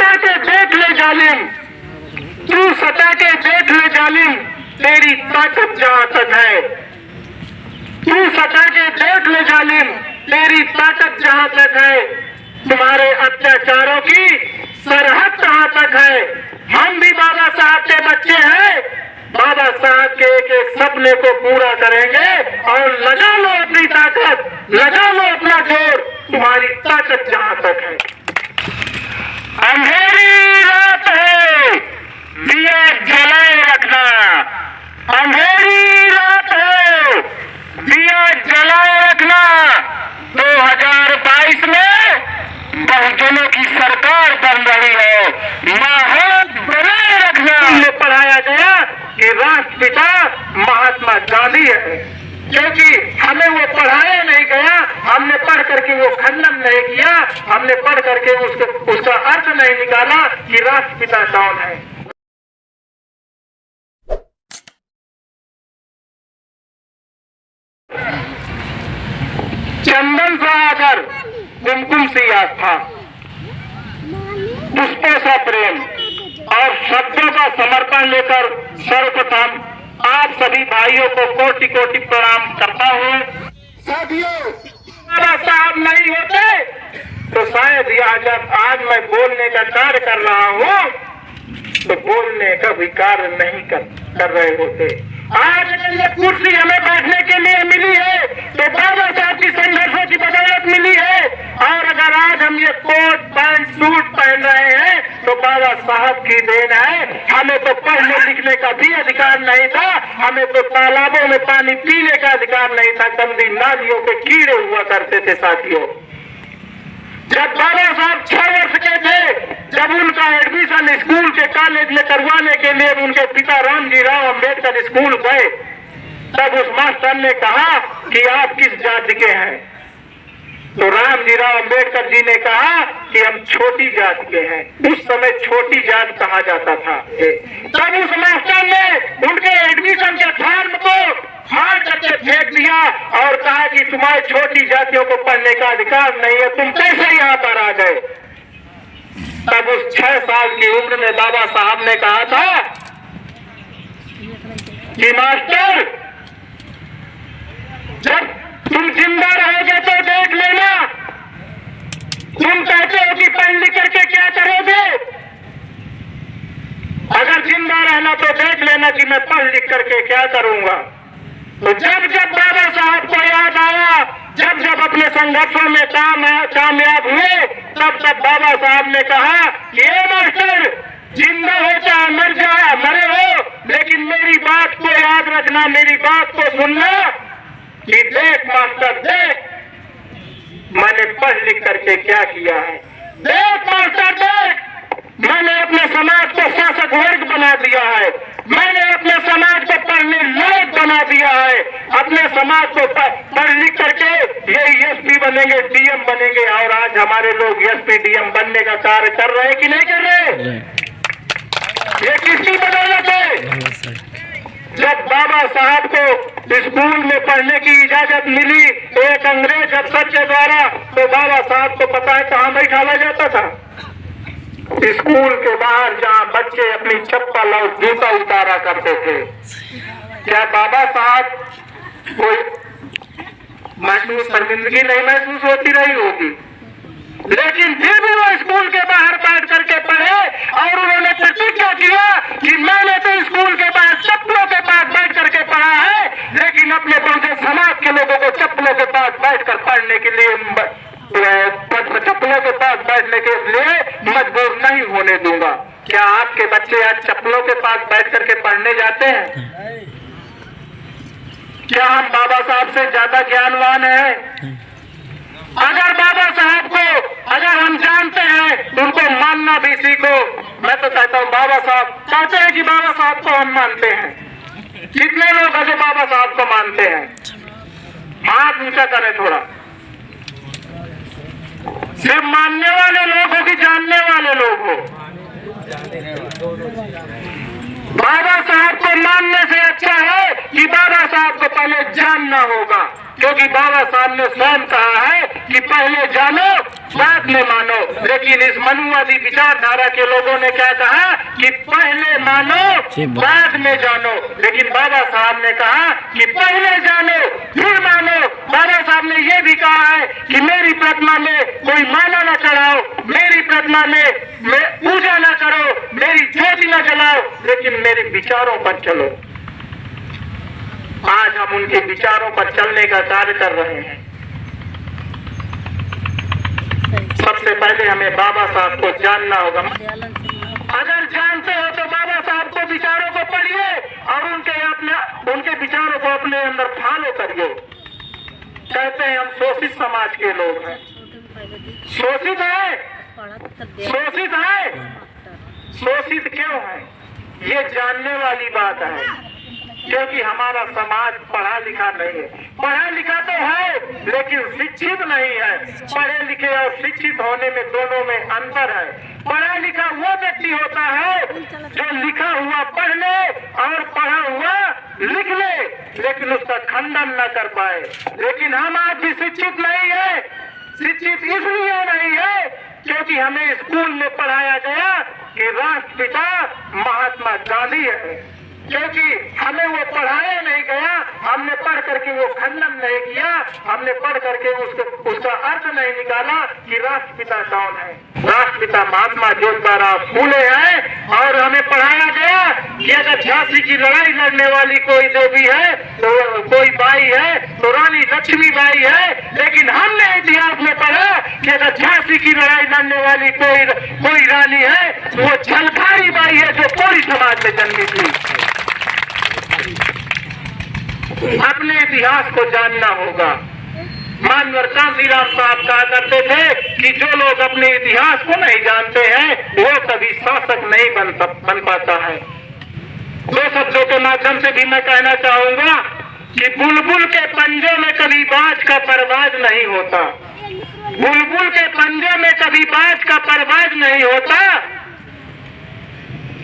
सता के देख ले जालिम, तू सता के देख ले जालिम, तेरी ताकत जहां तक है। तू सता के देख ले जालिम, तेरी ताकत जहां तक है। तुम्हारे अत्याचारों की सरहद कहां तक है। हम भी बाबा साहब के बच्चे हैं, बाबा साहब के एक एक सपने को पूरा करेंगे। और लगा लो अपनी ताकत, लगा लो अपना जोर, तुम्हारी ताकत जहां तक है। अंधेरी रात है, दिया जलाए रखना। अंधेरी रात है, दिया जलाए रखना। 2022 में बहुजनों की सरकार बन रही है, माहौल बनाए रखना। हमें पढ़ाया गया कि राष्ट्रपिता महात्मा गांधी है, क्योंकि हमें वो पढ़ाया नहीं गया। हमने पढ़ करके वो खंडन नहीं किया, हमने पढ़ करके उसका अर्थ नहीं निकाला कि राष्ट्रपिता कौन है। चंदन सा आकर कुमकुम सी आस्था, पुष्पों सा प्रेम और शब्दों का समर्पण लेकर सर्वप्रथम आप सभी भाइयों को कोटि कोटि प्रणाम करता हूँ। साथियों, बाबा साहब नहीं होते तो शायद आज मैं बोलने का कार्य कर रहा हूँ तो बोलने का भी कार्य नहीं कर रहे होते। आज अगर ये कुर्सी हमें बैठने के लिए मिली है तो बाबा साहब की संघर्षों की बदौलत मिली है। और अगर आज हम ये कोट पैंट सूट पहन रहे हैं तो बाबा साहब की देन है। हमें तो पढ़ने लिखने का भी अधिकार नहीं था, हमें तो तालाबों में पानी पीने का अधिकार नहीं था, गंदी नालियों के कीड़े हुआ करते थे। साथियों, जब बाबा साहब 6 वर्ष के थे, जब उनका एडमिशन स्कूल के कॉलेज में करवाने के लिए उनके पिता रामजी राव अम्बेडकर स्कूल गए, तब उस मास्टर ने कहा कि आप किस जाति के हैं। तो रामजी राव अम्बेडकर जी ने कहा कि हम छोटी जात के हैं। उस समय छोटी जात कहा जाता था। तब उस मास्टर ने उनके एडमिशन के फॉर्म को फाड़ करके फेंक दिया और कहा कि तुम्हारे छोटी जातियों को पढ़ने का अधिकार नहीं है, तुम कैसे यहाँ पर आ गए। तब उस 6 साल की उम्र में बाबा साहब ने कहा था कि मास्टर, जब तुम जिंदा रहोगे तो देख लेना, तुम कहते हो कि पढ़ लिख करके क्या करोगे। अगर जिंदा रहना तो देख लेना कि मैं पढ़ लिख करके क्या करूंगा। तो जब जब बाबा साहब को याद आया, जब जब अपने संघर्षों में कामयाब हुए, तब तब बाबा साहब ने कहा कि ए मास्टर, जिंदा हो चाहे मरे हो, लेकिन मेरी बात को याद रखना, मेरी बात को सुनना कि देख मास्टर देख, मैंने पढ़ लिख करके क्या किया है। देख मास्टर देख, मैंने अपने समाज को शासक वर्ग बना दिया है, मैंने अपने समाज को पढ़ने लायक बना दिया है, अपने समाज को पढ़ लिख करके ये एसपी बनेंगे, डीएम बनेंगे। और आज हमारे लोग एसपी डीएम बनने का कार्य कर रहे हैं कि नहीं कर रहे। ये किसकी बदौलत है। जब बाबा साहब को स्कूल में पढ़ने की इजाजत मिली एक अंग्रेज अफसर के द्वारा, तो बाबा साहब को पता है कहाँ बैठाया जाता था। स्कूल के बाहर जहाँ बच्चे अपनी चप्पल और जूता उतारा करते थे। क्या बाबा साहब कोई शर्मिंदगी नहीं महसूस होती रही होगी, लेकिन फिर भी वो स्कूल के बाहर बैठ करके पढ़े और उन्होंने प्रतिज्ञा किया कि मैंने तो स्कूल के बाहर चप्पलों के पास बैठ करके पढ़ा है, लेकिन अपने बहुजन समाज के लोगों को चप्पलों के पास बैठकर पढ़ने के लिए, चप्पलों के पास बैठने के लिए मजबूर नहीं होने दूंगा। क्या आपके बच्चे आज चप्पलों के पास बैठ करके पढ़ने जाते हैं। क्या हम बाबा साहब से ज्यादा ज्ञानवान हैं? अगर बाबा साहब को अगर हम जानते हैं तो उनको मानना भी सीखो। मैं तो कहता हूँ बाबा साहब कहते हैं कि बाबा साहब को हम मानते हैं। कितने लोग अजय बाबा साहब को मानते हैं? हाथ ऊंचा करें थोड़ा। सिर्फ मानने वाले लोग हो कि जानने वाले लोग हो? बाबा साहब को मानने से अच्छा है कि बाबा साहब को पहले जानना होगा, क्योंकि बाबा साहब ने स्वयं कहा है कि पहले जानो बाद में मानो। लेकिन इस मनुवादी विचारधारा के लोगों ने क्या कहा कि पहले मानो बाद में जानो। लेकिन बाबा साहब ने कहा कि पहले जानो फिर मानो। बाबा साहब ने यह भी कहा है कि मेरी प्रतिमा में कोई माला न चढ़ाओ, मेरी प्रतिमा में पूजा न करो, मेरी ज्योति न जलाओ, लेकिन मेरे विचारों पर चलो। आज हम उनके विचारों पर चलने का कार्य कर रहे हैं। सबसे पहले हमें बाबा साहब को जानना होगा। अगर जानते हो तो बाबा साहब को विचारों को पढ़िए और उनके विचारों को अपने अंदर फॉलो करिए। कहते हैं हम शोषित समाज के लोग हैं। शोषित है, शोषित है, शोषित क्यों है? ये जानने वाली बात है, क्योंकि हमारा समाज पढ़ा लिखा नहीं है। पढ़ा लिखा तो है लेकिन शिक्षित नहीं है। पढ़े लिखे और शिक्षित होने में दोनों में अंतर है। पढ़ा लिखा वो व्यक्ति होता है जो लिखा हुआ पढ़ ले और पढ़ा हुआ लिख ले, लेकिन उसका खंडन न कर पाए। लेकिन हम आज भी शिक्षित नहीं है। शिक्षित इसलिए नहीं है क्योंकि हमें स्कूल में पढ़ाया गया कि राष्ट्रपिता महात्मा गांधी है, क्योंकि हमें वो पढ़ाया नहीं गया। हमने पढ़ करके वो खंडन नहीं किया, हमने पढ़ करके उसका अर्थ नहीं निकाला कि राष्ट्रपिता कौन है। राष्ट्रपिता महात्मा ज्योतिबा फूले हैं। और हमें पढ़ाया गया कि अगर झांसी की लड़ाई लड़ने वाली कोई देवी है तो कोई बाई है तो रानी लक्ष्मीबाई है। लेकिन हमने इतिहास में पढ़ा कि अगर झांसी की लड़ाई लड़ने वाली कोई रानी है तो वो झलकारी बाई है जो कोई समाज में जन्मी थी। अपने इतिहास को जानना होगा। मानवर कांसीराम साहब कहा करते थे कि जो लोग अपने इतिहास को नहीं जानते हैं वो कभी शासक नहीं बन पाता है। दो शब्दों के माध्यम से भी मैं कहना चाहूंगा कि बुलबुल के पंजे में कभी बाज का परवाज नहीं होता। बुलबुल के पंजे में कभी बाज का परवाज नहीं होता।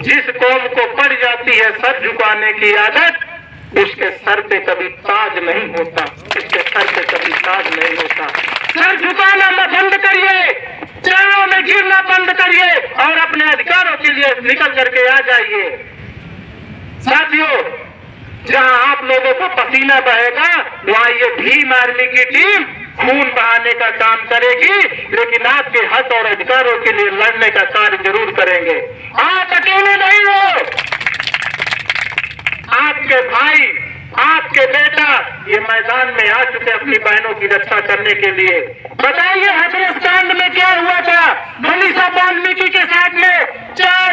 जिस कौम को पड़ जाती है सर झुकाने की आदत, उसके सर पे कभी ताज नहीं होता। इसके सर पे कभी ताज नहीं होता। सर झुकाना बंद करिए, चरणों में गिरना बंद करिए और अपने अधिकारों के लिए निकल करके आ जाइए। साथियों, जहां आप लोगों का पसीना बहेगा वहां ये भीम आर्मी की टीम खून बहाने का काम करेगी, लेकिन आपके हक और अधिकारों के लिए लड़ने का कार्य जरूर करेंगे। आप अकेले नहीं हो। आपके भाई, आपके बेटा ये मैदान में आ चुके अपनी बहनों की रक्षा करने के लिए। बताइए हाथरस कांड में क्या हुआ था? मनीषा वाल्मीकि के साथ में चार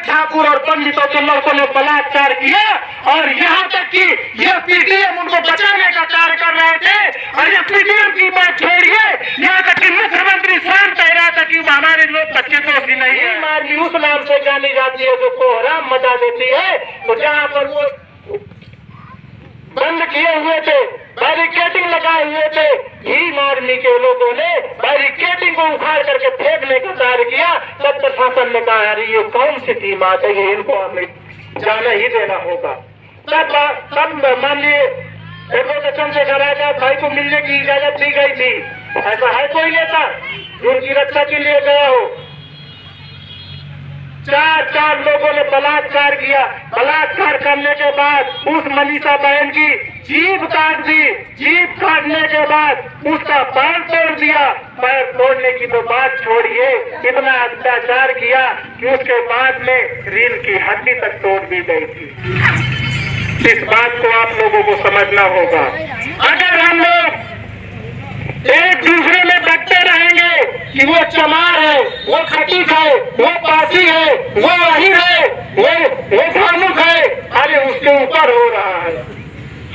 ठाकुर और पंडितों के लड़कों ने बलात्कार किया और यहाँ तक कि यह पीटीएम उनको बचाने का कार्य कर रहे थे। और यह पीटीएम की बात छोड़िए, यहाँ तक कि मुख्यमंत्री स्वयं कह रहा था कि हमारे लोग बच्चे दोषी नहीं है। मारली उस नाम से जानी जाती है जो कोहराम मचा देती है। तो जहाँ पर वो बंद किए हुए थे, बैरिकेडिंग लगाए हुए थे, भीम आर्मी के लोगों ने बैरिकेडिंग को उखाड़ करके फेंकने का कार्य किया। तब प्रशासन ने कहा अरे ये कौन सी टीम आ गई है, इनको हमें जाना ही देना होगा। तब माननीय एडवोकेट चंद्रशेखर आजाद भाई को मिलने की इजाजत दी गई थी। ऐसा है कोई नेता जो उनकी रक्षा के लिए गया हो? चार लोगों ने बलात्कार किया। बलात्कार करने के बाद उस मनीषा बहन की जीभ काट दी। जीभ काटने के बाद उसका पैर तोड़ दिया। पैर तोड़ने की तो बात छोड़िए, इतना अत्याचार किया कि उसके बाद में रीढ़ की हड्डी तक तोड़ दी गई थी। इस बात को आप लोगों को समझना होगा। अगर हम लोग एक दूसरे में बटते रहेंगे कि वो चमार है, वो खटीक है, वो पासी है, वो अहिर है, वो धानुक है, अरे उसके ऊपर हो रहा है,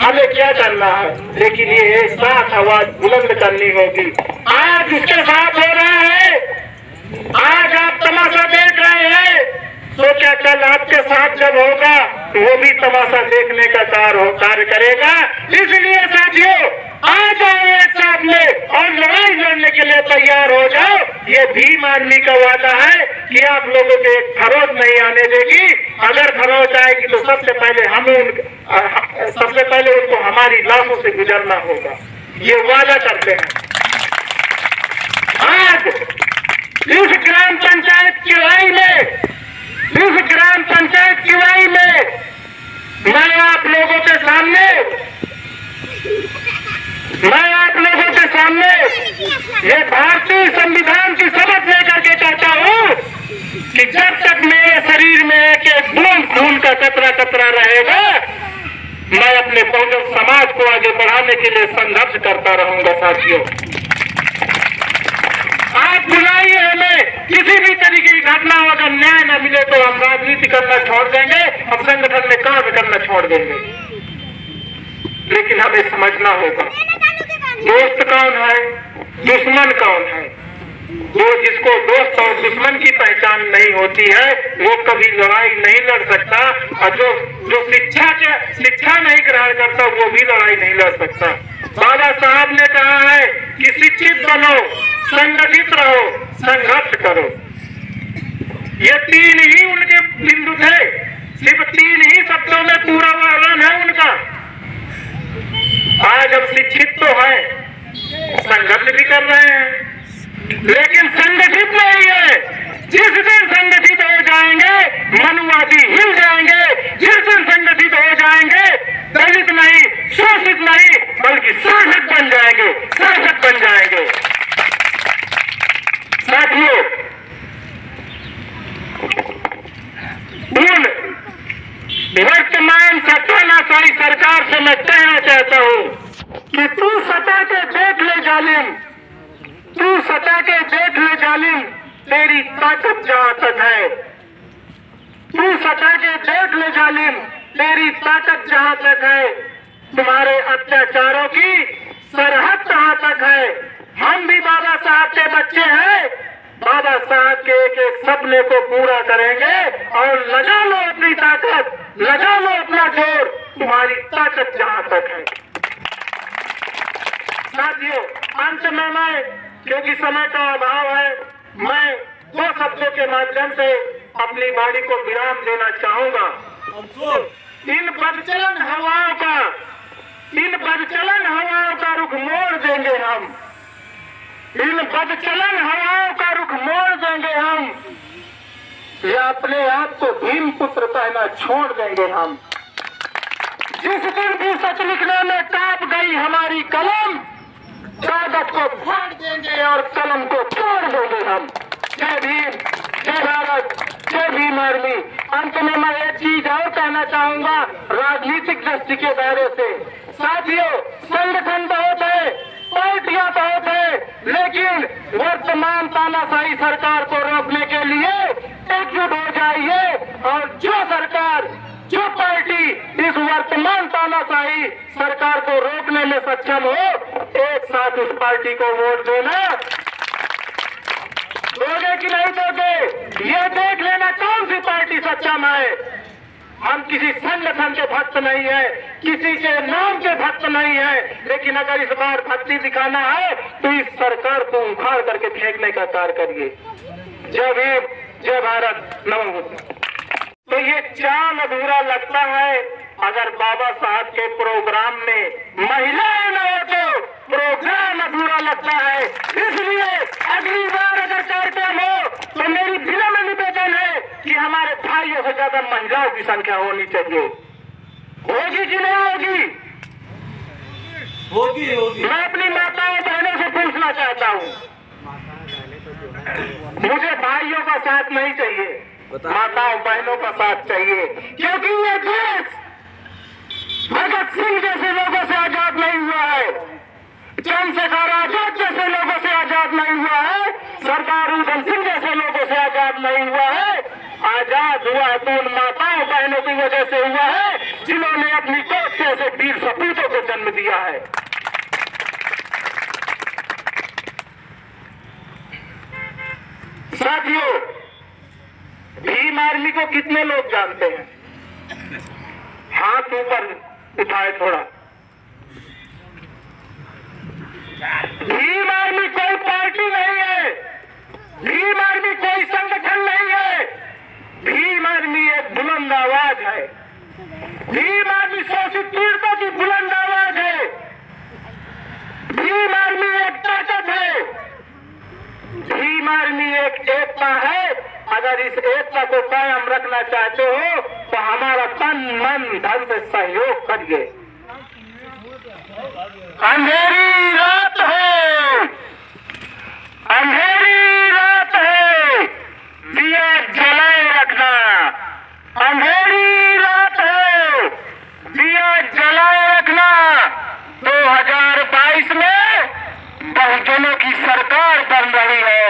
हमें क्या करना है? लेकिन ये एक साथ आवाज बुलंद करनी होगी। आज उसके साथ हो रहा है, आज आप तमाशा देख रहे हैं, तो क्या कल आपके साथ जब होगा तो वो भी तमाशा देखने का कार्य करेगा। इसलिए साथियों, आ जाओ एक साथ में और लड़ाई लड़ने के लिए तैयार हो जाओ। ये भीम आर्मी का वादा है कि आप लोगों के एक खरोच नहीं आने देगी। अगर खरोच आएगी तो सबसे पहले उनको हमारी लाशों से गुजरना होगा, ये वादा करते हैं। आज इस ग्राम पंचायत चुनाई में मैं आप लोगों के सामने ये भारतीय संविधान की शपथ लेकर के कहता हूँ कि जब तक मेरे शरीर में एक बूंद खून का कतरा रहेगा, मैं अपने बहुजन समाज को आगे बढ़ाने के लिए संघर्ष करता रहूंगा। साथियों, आप बुलाइए हमें, किसी भी तरीके की घटना अगर न्याय न मिले तो हम राजनीति करना छोड़ देंगे, हम संगठन में कार्य करना छोड़ देंगे। लेकिन हमें समझना होगा दोस्त कौन है, दुश्मन कौन है। वो जिसको दोस्त और दुश्मन की पहचान नहीं होती है वो कभी लड़ाई नहीं लड़ सकता, और जो शिक्षा नहीं ग्रहण करता वो भी लड़ाई नहीं लड़ सकता। बाबा साहब ने कहा है कि शिक्षित बनो, संगठित रहो, संघर्ष करो। ये 3 ही उनके बिंदु थे, सिर्फ 3 ही शब्दों में पूरा वर्णन है उनका। आज अब शिक्षित तो है, संघर्ष भी कर रहे हैं, लेकिन संगठित नहीं है। जिस दिन संगठित हो जाएंगे मनुवादी हिल जाएंगे, जिस दिन संगठित हो जाएंगे दलित नहीं, शोषित नहीं बल्कि शासक बन जाएंगे। साथियों, वर्तमान सत्तानाशाही सरकार से मैं कहना चाहता हूं कि तू सता के देख ले जालिम, तेरी ताकत जहां तक है। तू सता के देख ले जालिम, तेरी ताकत जहां तक है। तुम्हारे अत्याचारों की सरहद कहां तक है। हम भी बाबा साहब के बच्चे हैं, बाबा साहब के एक सपने को पूरा करेंगे। और लगा लो अपनी ताकत, लगा लो अपना जोर, तुम्हारी ताकत जहां तक है। साथियों, अंत में मैं, क्योंकि समय का अभाव है, मैं 2 शब्दों के माध्यम से अपनी वाणी को विराम देना चाहूंगा। इन बदचलन हवाओं का रुख मोड़ देंगे हम। या अपने आप को भीम पुत्र कहना छोड़ देंगे हम। जिस दिन भी सच लिखने में कांप गई हमारी कलम, कागज को फाड़ देंगे और कलम को तोड़ देंगे हम। जय भीम, जय भारत, जय भीम आर्मी। अंत में मैं एक चीज और कहना चाहूंगा राजनीतिक दृष्टि के दायरे से। साथियों, संगठन बहुत है, पार्टियां बहुत है, लेकिन वर्तमान तानाशाही सरकार को रोकने के लिए एकजुट हो जाइए। और जो पार्टी इस वर्तमान तानाशाही सरकार को रोकने में सक्षम हो, एक साथ उस पार्टी को वोट देना। दोगे कि नहीं दोगे, ये देख लेना कौन सी पार्टी सक्षम है। हम किसी संगठन के भक्त नहीं है, किसी के नाम के भक्त नहीं है, लेकिन अगर इस बार भक्ति दिखाना है तो इस सरकार को उखाड़ करके फेंकने का कार्य करिए। जय भीम, जय भारत, नमो बुद्ध। तो ये चाल अधूरा लगता है अगर बाबा साहब के प्रोग्राम में महिलाएं न हो तो प्रोग्राम अधूरा लगता है। इसलिए अगली बार अगर कार्यक्रम हो तो मेरी विनम्र निवेदन है कि हमारे भाइयों से ज्यादा महिलाओं की संख्या होनी चाहिए। होगी कि नहीं होगी? होगी। मैं अपनी माताओं बहनों से पूछना चाहता हूँ, मुझे भाइयों का साथ नहीं चाहिए, माताओं बहनों का साथ चाहिए। क्योंकि ये देश भगत सिंह जैसे लोगों से आजाद नहीं हुआ है, चंद्रशेखर आजाद जैसे लोगों से आजाद नहीं हुआ है, सरदार उधम सिंह जैसे लोगों से आजाद नहीं हुआ है। आजाद हुआ है तो उन माताओं बहनों की वजह से हुआ है जिन्होंने अपनी कोख से ऐसे वीर सपूतों को जन्म दिया है। साथियों, भीम आर्मी को कितने लोग जानते हैं? हाथ ऊपर उठाए थोड़ा। भीम आर्मी कोई पार्टी नहीं है, भीम आर्मी कोई संगठन नहीं है, भीम आर्मी एक बुलंद भीम आर्मी शोषित पीड़ितों की बुलंद आवाज है। भीम आर्मी एक ताकत है। भीम आर्मी एक एकता है। अगर इस एकता को कायम रखना चाहते हो तो हमारा तन मन धन से सहयोग करिए। अंधेरी रात है, अंधेरी रात है, दिया जलाए रखना। अंधेरी रात है, दिया जलाए रखना। 2022 में बहुजनों की सरकार बन रही है।